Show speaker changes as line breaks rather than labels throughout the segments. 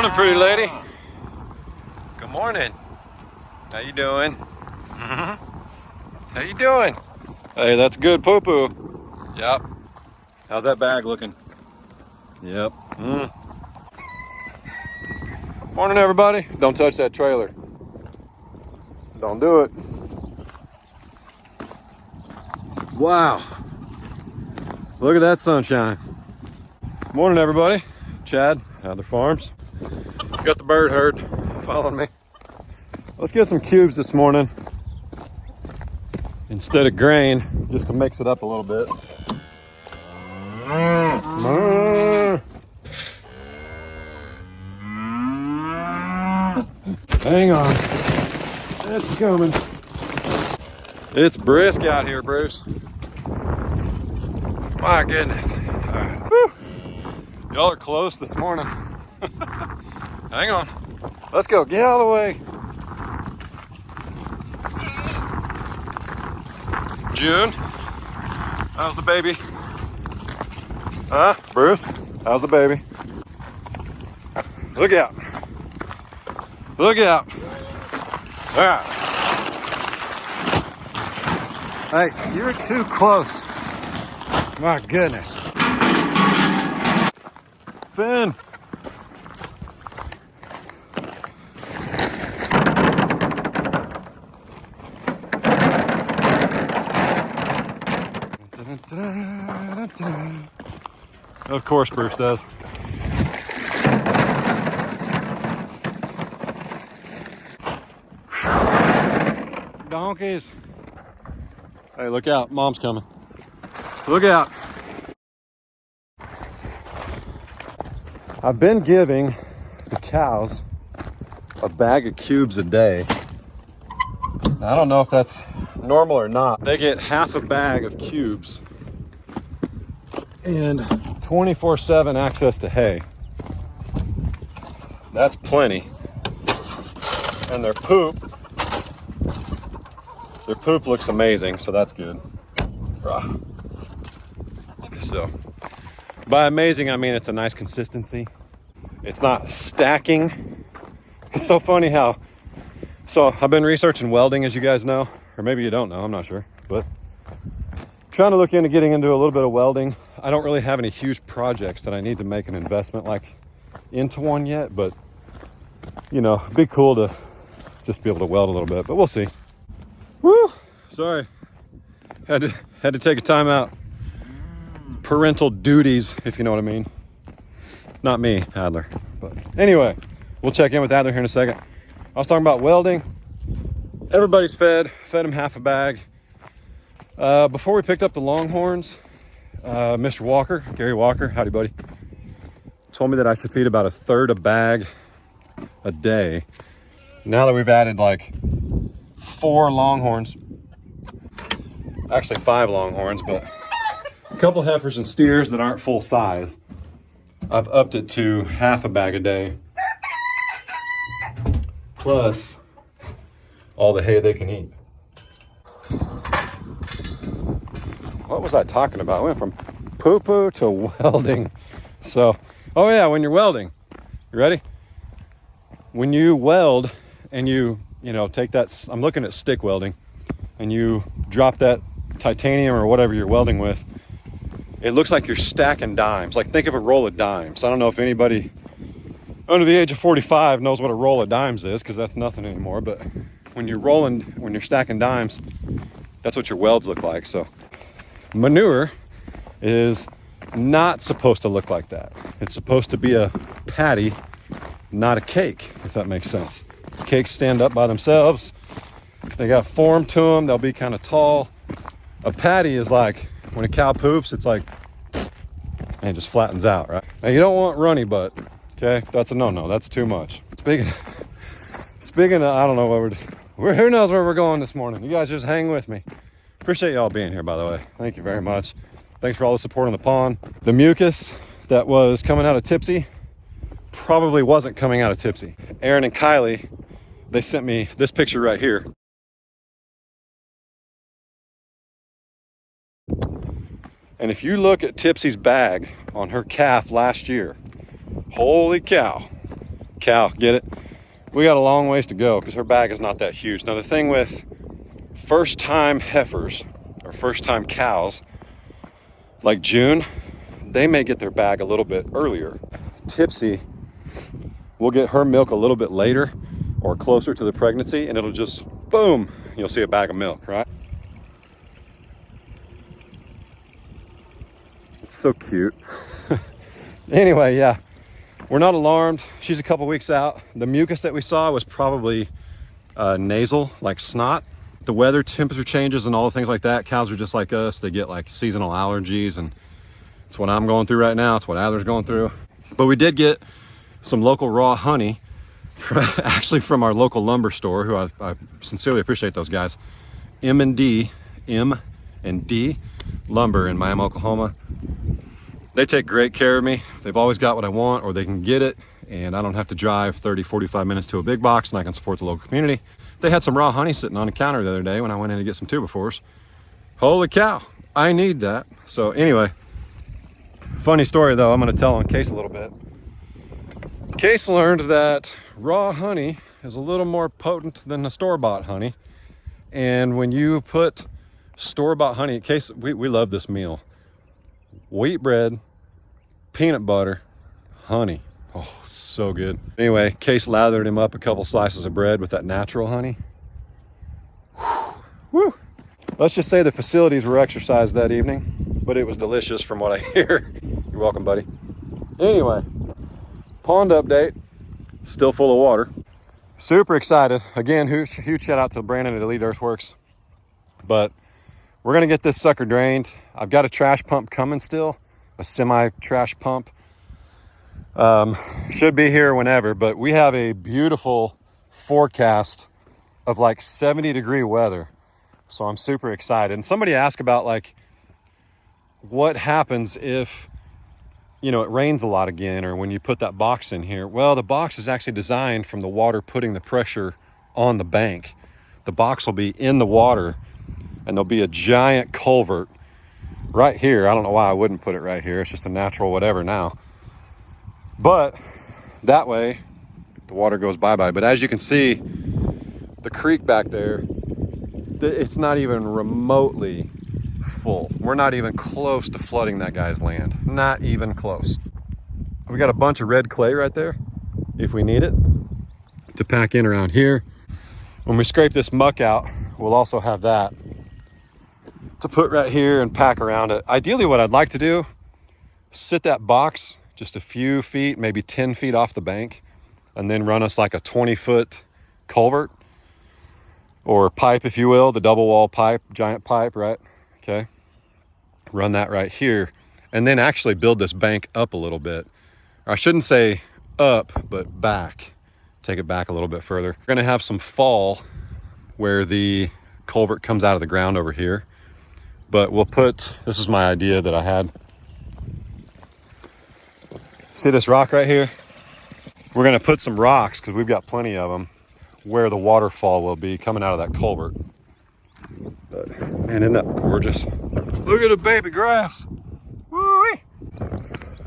Morning, pretty lady. Good morning. How you doing? How you doing? Hey, that's good poo-poo. Yep. How's that bag looking? Yep. Morning, everybody. Don't touch that trailer. Don't do it. Wow. Look at that sunshine. Morning, everybody. Chad, Adler Farms. Got the bird herd following me. Let's get some cubes this morning instead of grain, just to mix it up a little bit. Hang on. It's coming. It's brisk out here, Bruce. My goodness. Y'all are close this morning. Hang on. Let's go. Get out of the way. June, how's the baby? Huh? Bruce, how's the baby? Look out. Look out. All right. Hey, you're too close. My goodness. Finn. Of course Bruce does. Donkeys. Hey, look out. Mom's coming. Look out. I've been giving the cows a bag of cubes a day. I don't know if that's normal or not. They get half a bag of cubes and 24/7 access to hay. That's plenty. And their poop looks amazing, so that's good. So by amazing, I mean it's a nice consistency. It's not stacking. It's so funny how, so I've been researching welding, as you guys know, or maybe you don't know, I'm not sure, but trying to look into getting into a little bit of welding. I don't really have any huge projects that I need to make an investment like into one yet, but you know, it'd be cool to just be able to weld a little bit, but we'll see. Woo! Sorry, had to take a time out. Parental duties, if you know what I mean. Not me, Adler, but anyway, we'll check in with Adler here in a second. I was talking about welding. Everybody's fed them half a bag. Before we picked up the Longhorns, Mr. Walker, Gary Walker, howdy buddy, told me that I should feed about a third a bag a day. Now that we've added like 4 Longhorns, actually 5 Longhorns, but a couple heifers and steers that aren't full size, I've upped it to half a bag a day, plus all the hay they can eat. What was I talking about? I went from poo-poo to welding. So, oh yeah, when you're welding, you ready? When you weld and you take that, I'm looking at stick welding, and you drop that titanium or whatever you're welding with, it looks like you're stacking dimes. Like, think of a roll of dimes. I don't know if anybody under the age of 45 knows what a roll of dimes is, because that's nothing anymore, but when you're stacking dimes, that's what your welds look like. So manure is not supposed to look like that. It's supposed to be a patty, not a cake, if that makes sense. Cakes stand up by themselves. They got form to them. They'll be kind of tall. A patty is like when a cow poops, it's like, and it just flattens out, right? Now you don't want runny butt, okay? That's a no-no. That's too much. Speaking of, I don't know what who knows where we're going this morning. You guys just hang with me. Appreciate y'all being here, by the way. Thank you very much. Thanks for all the support on the pond. The mucus that was coming out of Tipsy probably wasn't coming out of Tipsy. Aaron and Kylie, they sent me this picture right here. And if you look at Tipsy's bag on her calf last year, holy cow, cow, get it? We got a long ways to go because her bag is not that huge. Now the thing with first time heifers or first time cows, like June, they may get their bag a little bit earlier. Tipsy will get her milk a little bit later or closer to the pregnancy, and it'll just, boom, you'll see a bag of milk, right? It's so cute. Anyway, yeah, we're not alarmed. She's a couple weeks out. The mucus that we saw was probably nasal, like snot. The weather, temperature changes and all the things like that. Cows are just like us. They get like seasonal allergies, and it's what I'm going through right now. It's what Adler's going through. But we did get some local raw honey, actually from our local lumber store, who I sincerely appreciate those guys. M&D Lumber in Miami, Oklahoma. They take great care of me. They've always got what I want, or they can get it, and I don't have to drive 30, 45 minutes to a big box, and I can support the local community. They had some raw honey sitting on the counter the other day when I went in to get some two-by-fours. Holy cow, I need that. So anyway, funny story though, I'm gonna tell on Case a little bit. Case learned that raw honey is a little more potent than the store-bought honey. And when you put store-bought honey, Case, we love this meal. Wheat bread, peanut butter, honey. Oh, so good. Anyway, Case lathered him up a couple slices of bread with that natural honey. Whew. Let's just say the facilities were exercised that evening, but it was delicious from what I hear. You're welcome, buddy. Anyway, pond update, still full of water. Super excited. Again, huge shout out to Brandon at Elite Earthworks. But we're gonna get this sucker drained. I've got a trash pump coming still, a semi trash pump. Should be here whenever, but we have a beautiful forecast of like 70-degree weather. So I'm super excited. And somebody asked about like, what happens if, you know, it rains a lot again, or when you put that box in here. Well, the box is actually designed from the water putting the pressure on the bank. The box will be in the water, and there'll be a giant culvert right here. I don't know why I wouldn't put it right here. It's just a natural whatever now. But that way the water goes bye-bye. But as you can see, the creek back there, it's not even remotely full. We're not even close to flooding that guy's land. Not even close. We got a bunch of red clay right there if we need it to pack in around here. When we scrape this muck out, we'll also have that to put right here and pack around it. Ideally, what I'd like to do, sit that box just a few feet, maybe 10 feet off the bank, and then run us like a 20-foot culvert or pipe, if you will, the double wall pipe, giant pipe, right? Okay. Run that right here, and then actually build this bank up a little bit. Or I shouldn't say up, but back. Take it back a little bit further. We're gonna have some fall where the culvert comes out of the ground over here. But we'll put, this is my idea that I had. See this rock right here? We're gonna put some rocks, because we've got plenty of them, where the waterfall will be coming out of that culvert. But man, isn't that gorgeous? Look at the baby grass. Woo-wee.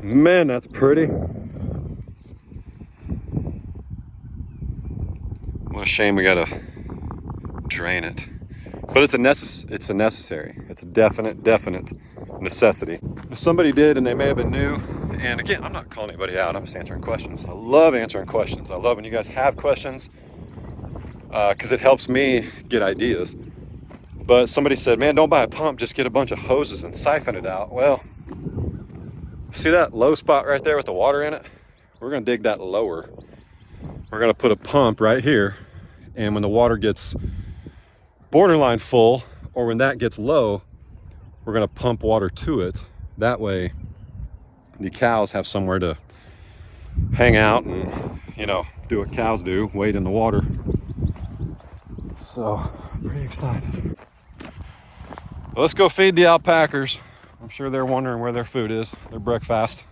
Man, that's pretty. What a shame we gotta drain it. But it's a necessary. It's a definite necessity. If somebody did, and they may have been new, and again, I'm not calling anybody out, I'm just answering questions. I love answering questions. I love when you guys have questions, because it helps me get ideas. But somebody said, man, don't buy a pump, just get a bunch of hoses and siphon it out. Well, see that low spot right there with the water in it? We're gonna dig that lower. We're gonna put a pump right here, and when the water gets borderline full, or when that gets low, we're gonna pump water to it. That way the cows have somewhere to hang out and, you know, do what cows do, wade in the water. So, pretty excited. Well, let's go feed the alpacas. I'm sure they're wondering where their food is, their breakfast.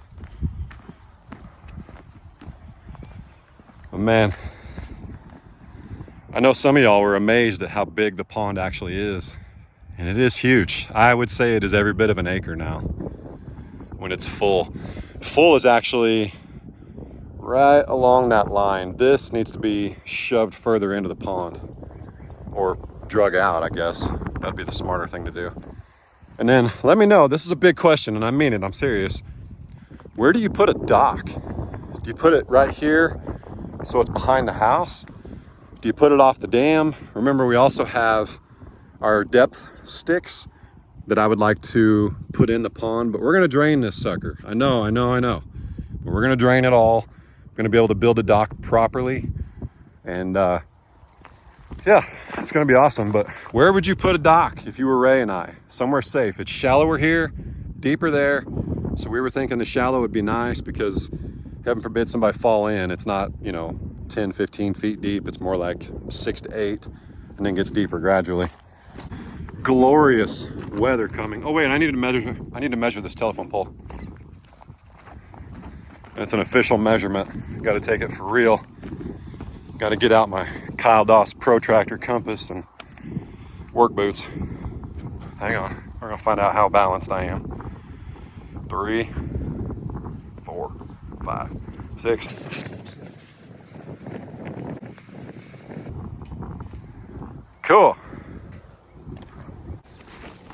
But man, I know some of y'all were amazed at how big the pond actually is. And it is huge. I would say it is every bit of an acre now when it's full. Full is actually right along that line. This needs to be shoved further into the pond or drug out, I guess. That'd be the smarter thing to do. And then let me know, this is a big question and I mean it, I'm serious. Where do you put a dock? Do you put it right here so it's behind the house? Do you put it off the dam? Remember, we also have our depth sticks that I would like to put in the pond, but we're gonna drain this sucker. I know. But we're gonna drain it all. We're gonna be able to build a dock properly. And yeah, it's gonna be awesome. But where would you put a dock if you were Ray and I? Somewhere safe. It's shallower here, deeper there. So we were thinking the shallow would be nice because heaven forbid somebody fall in. It's not, 10, 15 feet deep. It's more like 6 to 8 and then gets deeper gradually. Glorious weather coming. Oh wait, I need to measure this telephone pole. It's an official measurement. Got to take it for real. Got to get out my Kyle Doss protractor compass and work boots. Hang on, we're gonna find out how balanced I am. 3, 4, 5, 6. Cool.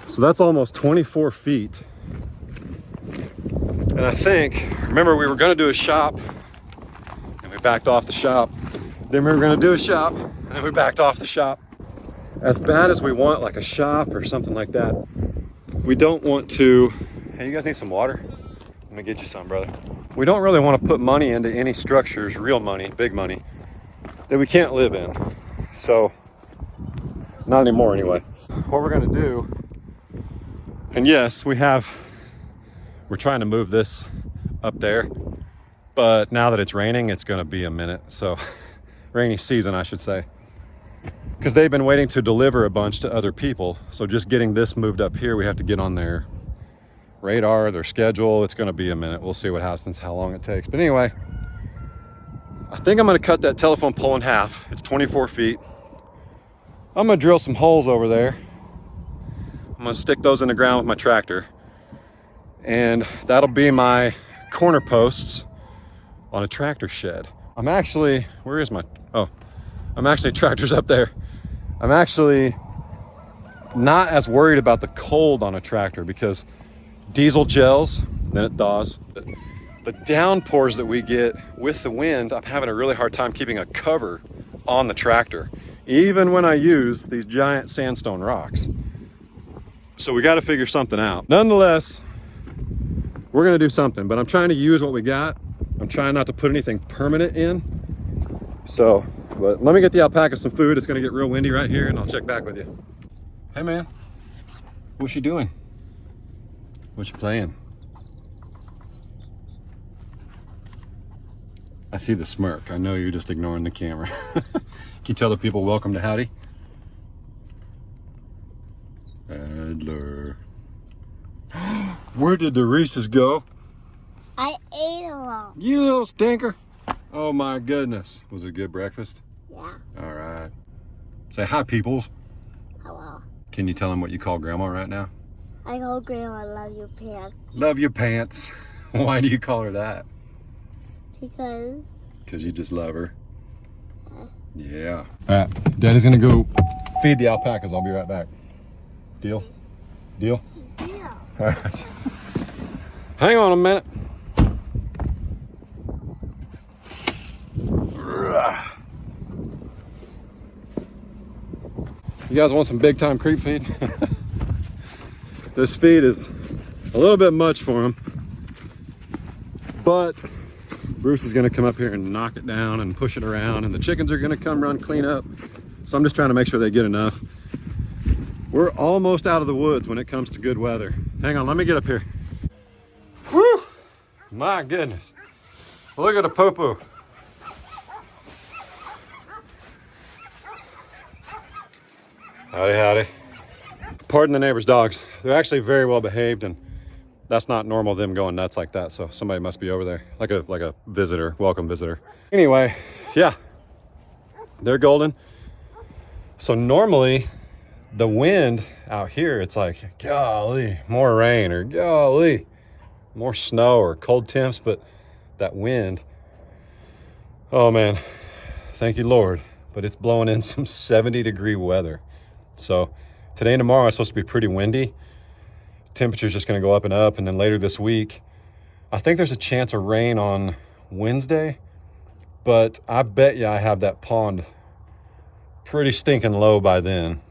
So that's almost 24 feet. And I think, remember we were gonna do a shop and we backed off the shop. Then we were gonna do a shop and then we backed off the shop. As bad as we want like a shop or something like that, we don't want to, hey, you guys need some water? Let me get you some, brother. We don't really want to put money into any structures, real money, big money, that we can't live in. So, not anymore anyway. What we're gonna do, and yes, we're trying to move this up there, but now that it's raining, it's gonna be a minute. So, rainy season, I should say. Because they've been waiting to deliver a bunch to other people. So just getting this moved up here, we have to get on their radar, their schedule. It's gonna be a minute. We'll see what happens, how long it takes. But anyway, I think I'm gonna cut that telephone pole in half. It's 24 feet. I'm gonna drill some holes over there. I'm gonna stick those in the ground with my tractor. And that'll be my corner posts on a tractor shed. I'm actually, tractor's up there. I'm actually not as worried about the cold on a tractor because diesel gels, then it thaws. The downpours that we get with the wind, I'm having a really hard time keeping a cover on the tractor, even when I use these giant sandstone rocks. So we got to figure something out. Nonetheless, we're going to do something, but I'm trying to use what we got. I'm trying not to put anything permanent in. So, but let me get the alpaca some food. It's going to get real windy right here and I'll check back with you. Hey man, what's you doing? What you playing? I see the smirk. I know you're just ignoring the camera. Can you tell the people welcome to Howdy? Adler. Where did the Reese's go?
I ate them all.
You little stinker. Oh my goodness. Was it a good breakfast?
Yeah.
All right. Say hi, peoples.
Hello.
Can you tell them what you call Grandma right now?
I call Grandma love your pants.
Love your pants. Why do you call her that?
Because
you just love her. Yeah. All right. Daddy's gonna go feed the alpacas. I'll be right back. Deal? Deal?
yeah.
All right. Hang on a minute. You guys want some big time creep feed? This feed is a little bit much for him, but Bruce is gonna come up here and knock it down and push it around, and the chickens are gonna come run clean up. So I'm just trying to make sure they get enough. We're almost out of the woods when it comes to good weather. Hang on, let me get up here. Woo! My goodness. Look at the poo-poo. Howdy, howdy. Pardon the neighbor's dogs. They're actually very well behaved, and that's not normal, them going nuts like that. So somebody must be over there, like a visitor, welcome visitor. Anyway, yeah, they're golden. So normally the wind out here, it's like, golly, more rain, or golly, more snow or cold temps, but that wind Oh man, thank you, Lord. But it's blowing in some 70-degree weather. So today and tomorrow is supposed to be pretty windy. Temperature's just going to go up and up. And then later this week, I think there's a chance of rain on Wednesday. But I bet you I have that pond pretty stinking low by then.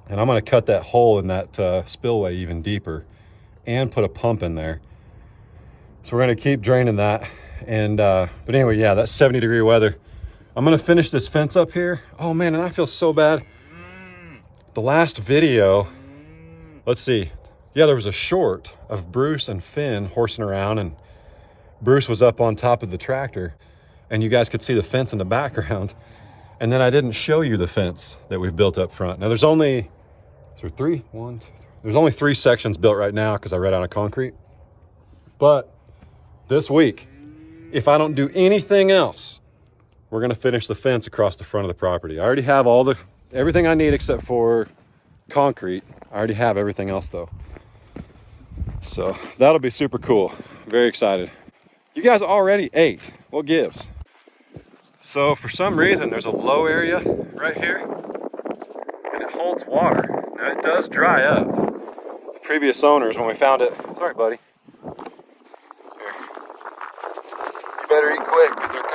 And I'm going to cut that hole in that spillway even deeper and put a pump in there. So we're going to keep draining that. And but anyway, yeah, that's 70-degree weather. I'm going to finish this fence up here. Oh man, and I feel so bad. The last video, let's see. Yeah, there was a short of Bruce and Finn horsing around, and Bruce was up on top of the tractor, and you guys could see the fence in the background. And then I didn't show you the fence that we've built up front. Now there's only, there's only 3 sections built right now because I ran out of concrete. But this week, if I don't do anything else, we're gonna finish the fence across the front of the property. I already have everything I need except for concrete. I already have everything else though. So that'll be super cool. Very excited. You guys already ate. What gives? So for some reason, there's a low area right here and it holds water. Now it does dry up. The previous owners, when we found it, sorry buddy. Here. You better eat quick because they're coming.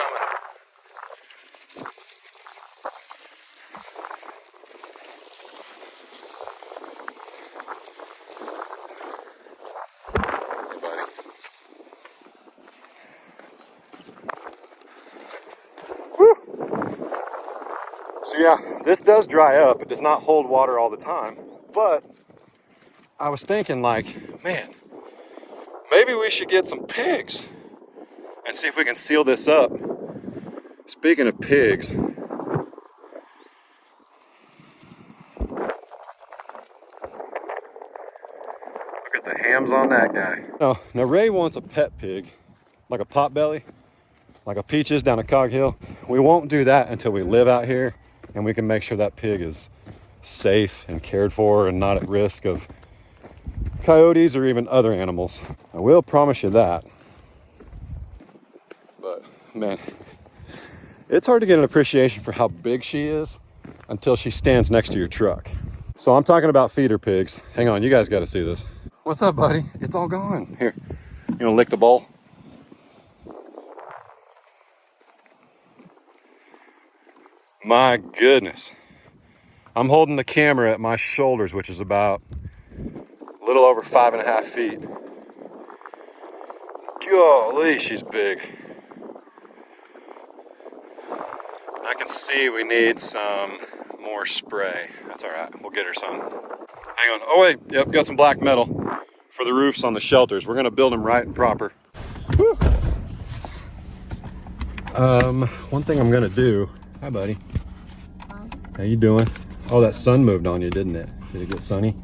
So yeah, this does dry up. It does not hold water all the time, but I was thinking like, man, maybe we should get some pigs and see if we can seal this up. Speaking of pigs, look at the hams on that guy. Now Ray wants a pet pig, like a potbelly, like a Peaches down at Cog Hill. We won't do that until we live out here and we can make sure that pig is safe and cared for and not at risk of coyotes or even other animals. I will promise you that. But man, it's hard to get an appreciation for how big she is until she stands next to your truck. So I'm talking about feeder pigs. Hang on, you guys got to see this. What's up, buddy? It's all gone. Here, you gonna lick the bowl? My goodness. I'm holding the camera at my shoulders, which is about a little over 5.5 feet. Golly, she's big. I can see we need some more spray. That's all right, we'll get her some. Hang on, oh wait, yep, got some black metal for the roofs on the shelters. We're gonna build them right and proper. Woo. One thing I'm gonna do, hi buddy. How you doing? Oh, that sun moved on you, didn't it? Did it get sunny?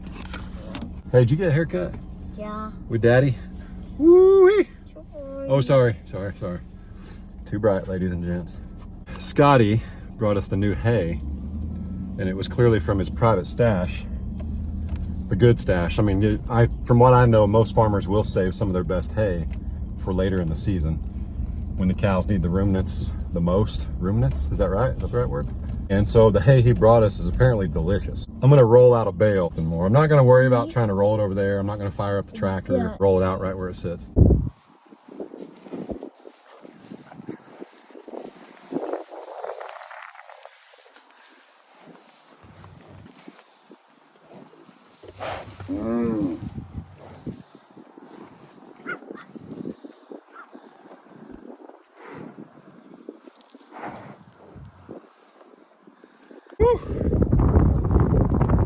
Hey, did you get a haircut?
Yeah.
With daddy? Woo-wee. Oh, sorry. Too bright, ladies and gents. Scotty brought us the new hay, and it was clearly from his private stash. The good stash. I mean, from what I know, most farmers will save some of their best hay for later in the season when the cows need the ruminants the most. Ruminants? Is that right? Is that the right word? And so the hay he brought us is apparently delicious. I'm gonna roll out a bale and more. I'm not gonna worry about trying to roll it over there. I'm not gonna fire up the tractor, roll it out right where it sits.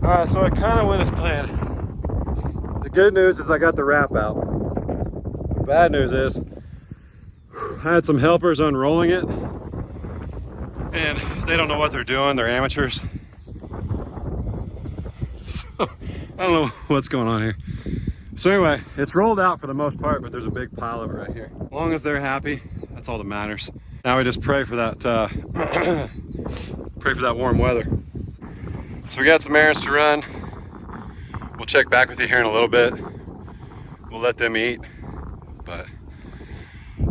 All right, so it kind of went as planned. The good news is I got the wrap out. The bad news is I had some helpers unrolling it and they don't know what they're doing. They're amateurs. So, I don't know what's going on here. So anyway, it's rolled out for the most part, but there's a big pile of it right here. As long as they're happy, that's all that matters. Now we just pray for that, pray for that warm weather. So we got some errands to run. We'll check back with you here in a little bit. We'll let them eat. But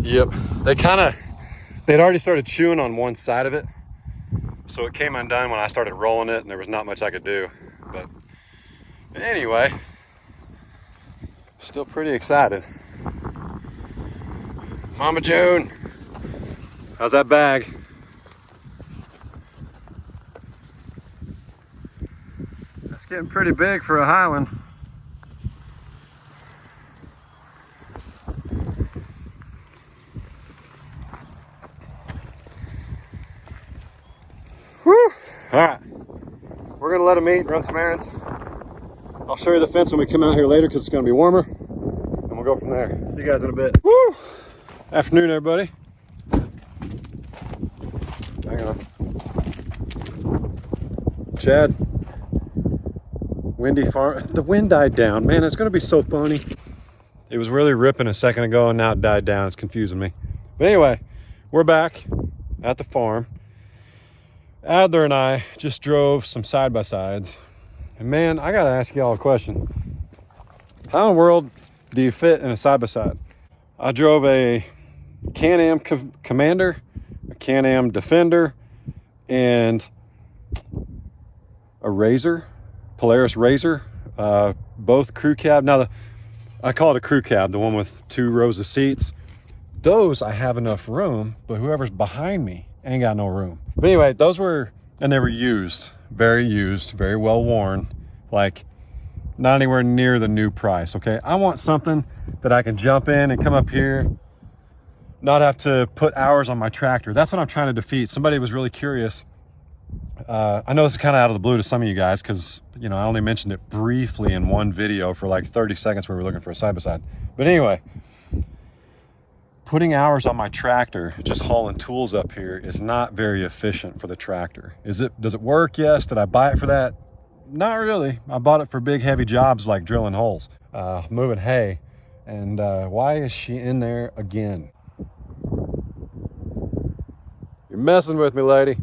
yep, they They'd already started chewing on one side of it, so it came undone when I started rolling it, and there was not much I could do. But anyway, still pretty excited. Mama June, how's that bag? That's getting pretty big for a Highland. Whew. All right, we're gonna let them eat, run some errands. I'll show you the fence when we come out here later because it's gonna be warmer, and we'll go from there. See you guys in a bit. Woo! Afternoon, everybody. Hang on. Chad. Windy farm. The wind died down. Man, it's gonna be so funny. It was really ripping a second ago and now it died down. It's confusing me. But anyway, we're back at the farm. Adler and I just drove some side-by-sides. And man, I gotta ask y'all a question. How in the world do you fit in a side-by-side? I drove a Can-Am Commander, a Can-Am Defender, and a Razor, Polaris Razor, both crew cab. Now, I call it a crew cab, the one with 2 rows of seats. Those I have enough room, but whoever's behind me ain't got no room. But anyway, those were, and they were used, very well worn, like not anywhere near the new price, okay? I want something that I can jump in and come up here, not have to put hours on my tractor. That's what I'm trying to defeat. Somebody was really curious. I know this is kind of out of the blue to some of you guys because, you know, I only mentioned it briefly in one video for like 30 seconds where we were looking for a side-by-side. But anyway, putting hours on my tractor, just hauling tools up here, is not very efficient for the tractor. Does it work? Yes. Did I buy it for that? Not really. I bought it for big, heavy jobs like drilling holes, moving hay. And why is she in there again? You're messing with me, lady.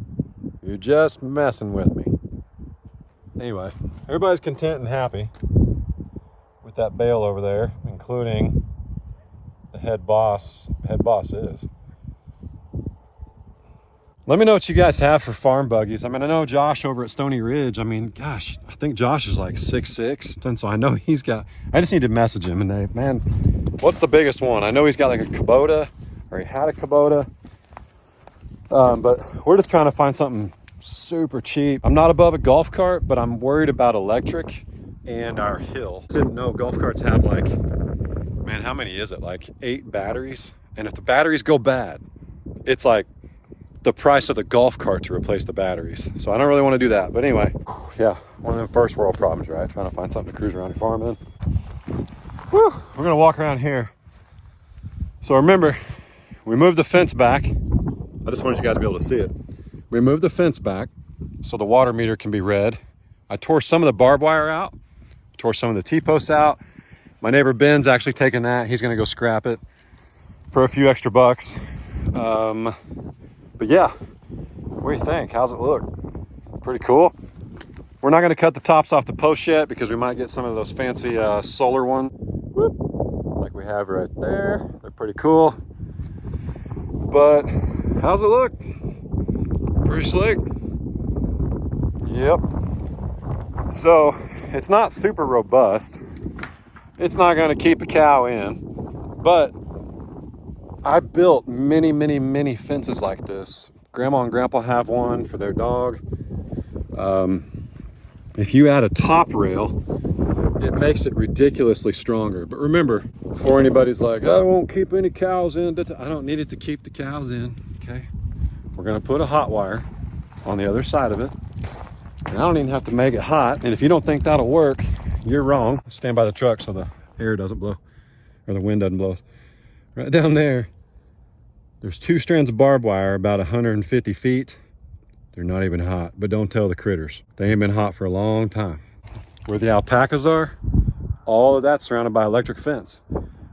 You're just messing with me. Anyway, everybody's content and happy with that bale over there, including the head boss. Head boss is. Let me know what you guys have for farm buggies. I mean, I know Josh over at Stony Ridge. I mean, gosh, I think Josh is like 6'6", and so I know he's got. I just need to message him and man, what's the biggest one? I know he's got like a Kubota, or he had a Kubota. But we're just trying to find something super cheap. I'm not above a golf cart, but I'm worried about electric and our hill. I didn't know golf carts have like, man, how many is it? Like 8 batteries? And if the batteries go bad, it's like the price of the golf cart to replace the batteries. So I don't really want to do that. But anyway, yeah, one of them first world problems, right? Trying to find something to cruise around your farm in. Whew, we're gonna walk around here. So remember, we moved the fence back. I just wanted you guys to be able to see it. We moved the fence back so the water meter can be read. I tore some of the barbed wire out, tore some of the T-posts out. My neighbor Ben's actually taking that. He's gonna go scrap it for a few extra bucks. But yeah, what do you think? How's it look? Pretty cool. We're not gonna cut the tops off the posts yet because we might get some of those fancy solar ones. Whoop, like we have right there. They're pretty cool. But how's it look? Pretty slick. Yep. So it's not super robust. It's not going to keep a cow in, but I built many fences like this. Grandma and Grandpa have one for their dog. If you add a top rail, it makes it ridiculously stronger. But remember, before anybody's like, I won't keep any cows in, I don't need it to keep the cows in, okay? We're gonna put a hot wire on the other side of it. And I don't even have to make it hot. And if you don't think that'll work, you're wrong. Stand by the truck so the air doesn't blow, or the wind doesn't blow us. Right down there, there's 2 strands of barbed wire about 150 feet. They're not even hot, but don't tell the critters. They ain't been hot for a long time. Where the alpacas are, all of that's surrounded by electric fence.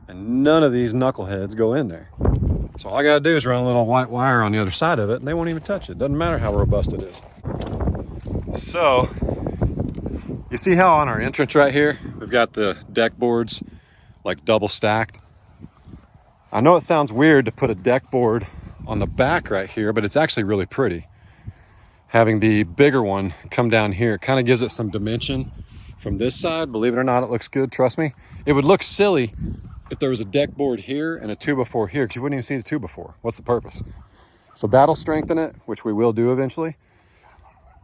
And none of these knuckleheads go in there. So all I gotta do is run a little white wire on the other side of it and they won't even touch it. Doesn't matter how robust it is. So, you see how on our entrance right here, we've got the deck boards like double stacked? I know it sounds weird to put a deck board on the back right here, but it's actually really pretty. Having the bigger one come down here kind of gives it some dimension from this side. Believe it or not, it looks good, trust me. It would look silly if there was a deck board here and a 2x4 here, because you wouldn't even see the 2x4. What's the purpose? So that'll strengthen it, which we will do eventually.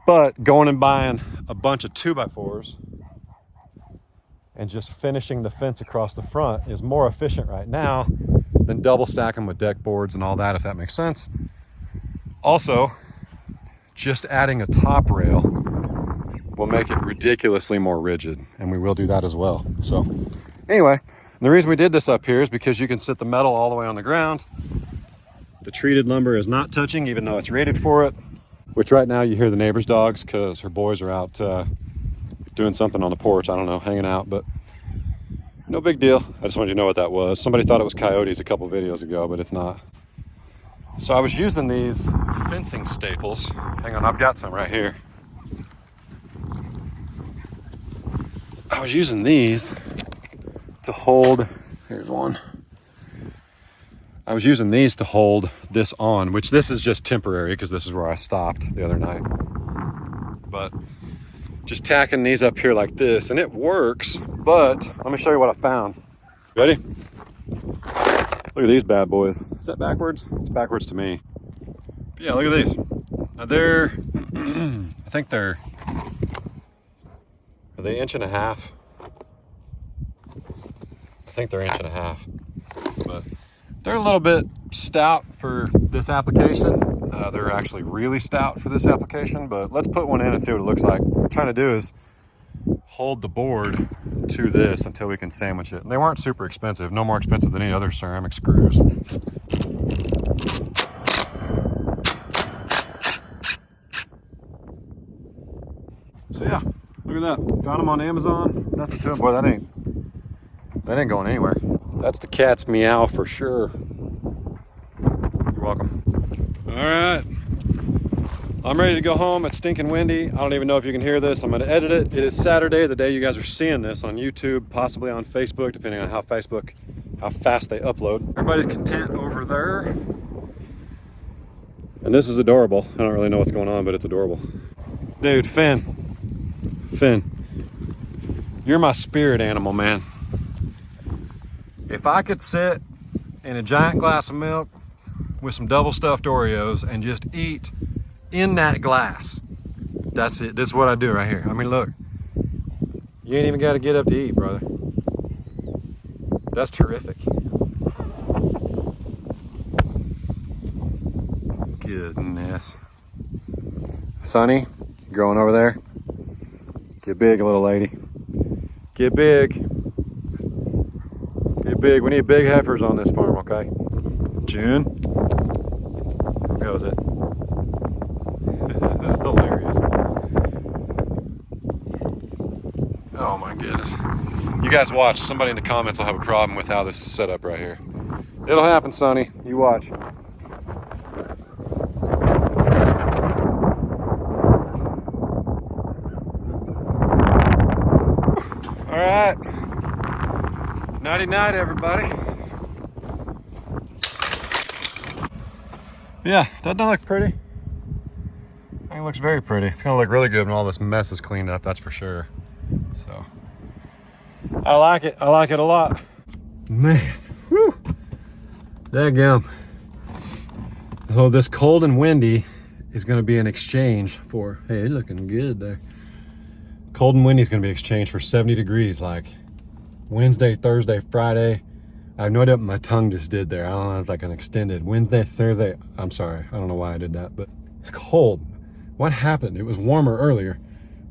But going and buying a bunch of 2x4s and just finishing the fence across the front is more efficient right now than double stacking with deck boards and all that, if that makes sense. Also, just adding a top rail will make it ridiculously more rigid, and we will do that as well. So anyway, the reason we did this up here is because you can sit the metal all the way on the ground. The treated lumber is not touching, even though it's rated for it, which right now you hear the neighbor's dogs because her boys are out doing something on the porch. I don't know, hanging out, but no big deal. I just wanted you to know what that was. Somebody thought it was coyotes a couple videos ago, but it's not. So I was using these fencing staples. Hang on, I've got some right here. I was using these to hold, here's one. I was using these to hold this on, which this is just temporary because this is where I stopped the other night. But just tacking these up here like this, and it works, but let me show you what I found. Ready? Look at these bad boys. Is that backwards? It's backwards to me. But yeah, look at these. Now they're, I think they're, are they 1.5 inches? I think they're 1.5 inches, but they're a little bit stout for this application. They're actually really stout for this application, but let's put one in and see what it looks like. What we're trying to do is hold the board to this until we can sandwich it. And they weren't super expensive, no more expensive than any other ceramic screws. So yeah, look at that. Found them on Amazon. Nothing to them. Boy, that ain't going anywhere. That's the cat's meow for sure. You're welcome. All right. I'm ready to go home. It's stinking windy. I don't even know if you can hear this. I'm going to edit it. It is Saturday, the day you guys are seeing this on YouTube, possibly on Facebook, depending on how fast they upload. Everybody's content over there. And this is adorable. I don't really know what's going on, but it's adorable. Dude, Finn, you're my spirit animal, man. If I could sit in a giant glass of milk with some double stuffed Oreos and just eat in that glass, that's it. This is what I do right here. I mean, look, you ain't even got to get up to eat, brother. That's terrific. Goodness. Sonny, growing over there. Get big, little lady. Get big. Get big. We need big heifers on this farm, okay? June. How goes it? This is hilarious. Oh my goodness. You guys watch. Somebody in the comments will have a problem with how this is set up right here. It'll happen, Sonny. You watch. All right. Nighty night, everybody. Yeah, doesn't that look pretty? I think it looks very pretty. It's gonna look really good when all this mess is cleaned up, that's for sure. So, I like it. I like it a lot. Man, whew. Dadgum. Oh, this cold and windy is gonna be an exchange for, hey, looking good there. Cold and windy is gonna be exchanged for 70 degrees, like Wednesday, Thursday, Friday. I have no idea what my tongue just did there. I don't know, it's like an extended Wednesday, Thursday. I'm sorry, I don't know why I did that, but it's cold. What happened? It was warmer earlier.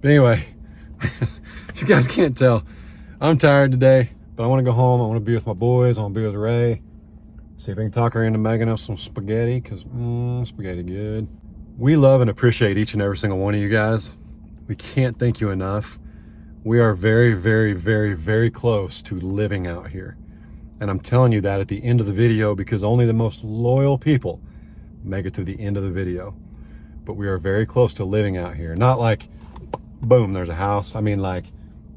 But anyway, if you guys can't tell, I'm tired today, but I want to go home. I want to be with my boys. I want to be with Ray. See if I can talk her into making us some spaghetti, because spaghetti good. We love and appreciate each and every single one of you guys. We can't thank you enough. We are very, very, very, very close to living out here. And I'm telling you that at the end of the video because only the most loyal people make it to the end of the video. But we are very close to living out here. Not like, boom, there's a house. I mean like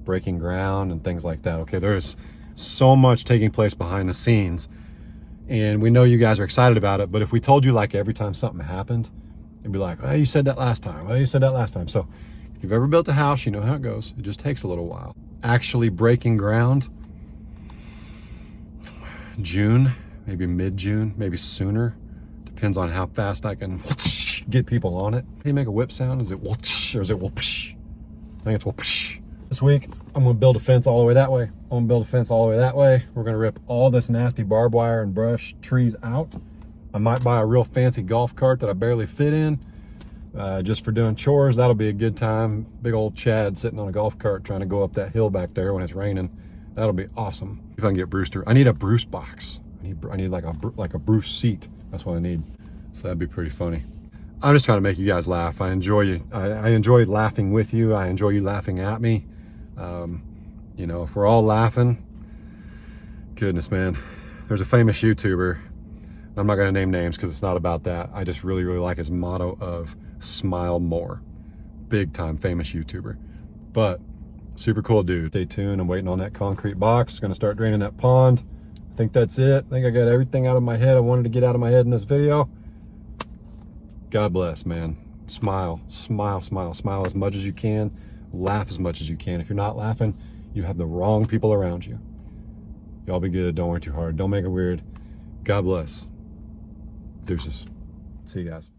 breaking ground and things like that. Okay, there's so much taking place behind the scenes. And we know you guys are excited about it, but if we told you like every time something happened, it'd be like, oh, you said that last time. Oh, you said that last time. So if you've ever built a house, you know how it goes. It just takes a little while. Actually breaking ground, June, maybe mid-June, maybe sooner. Depends on how fast I can get people on it. How do you make a whip sound? Is it whoosh or is it whoosh? I think it's whoosh. This week, I'm gonna build a fence all the way that way. I'm gonna build a fence all the way that way. We're gonna rip all this nasty barbed wire and brush trees out. I might buy a real fancy golf cart that I barely fit in, just for doing chores. That'll be a good time. Big old Chad sitting on a golf cart trying to go up that hill back there when it's raining. That'll be awesome. If I can get Brewster, I need a Bruce box. I need like a Bruce seat. That's what I need. So that'd be pretty funny. I'm just trying to make you guys laugh. I enjoy you. I enjoy laughing with you. I enjoy you laughing at me. You know, if we're all laughing, goodness, man. There's a famous YouTuber. I'm not going to name names because it's not about that. I just really, really like his motto of smile more. Big time famous YouTuber. But super cool dude. Stay tuned. I'm waiting on that concrete box. Going to start draining that pond. I think that's it. I think I got everything out of my head I wanted to get out of my head in this video. God bless, man. Smile, smile, smile, smile as much as you can. Laugh as much as you can. If you're not laughing, you have the wrong people around you. Y'all be good. Don't work too hard. Don't make it weird. God bless. Deuces. See you guys.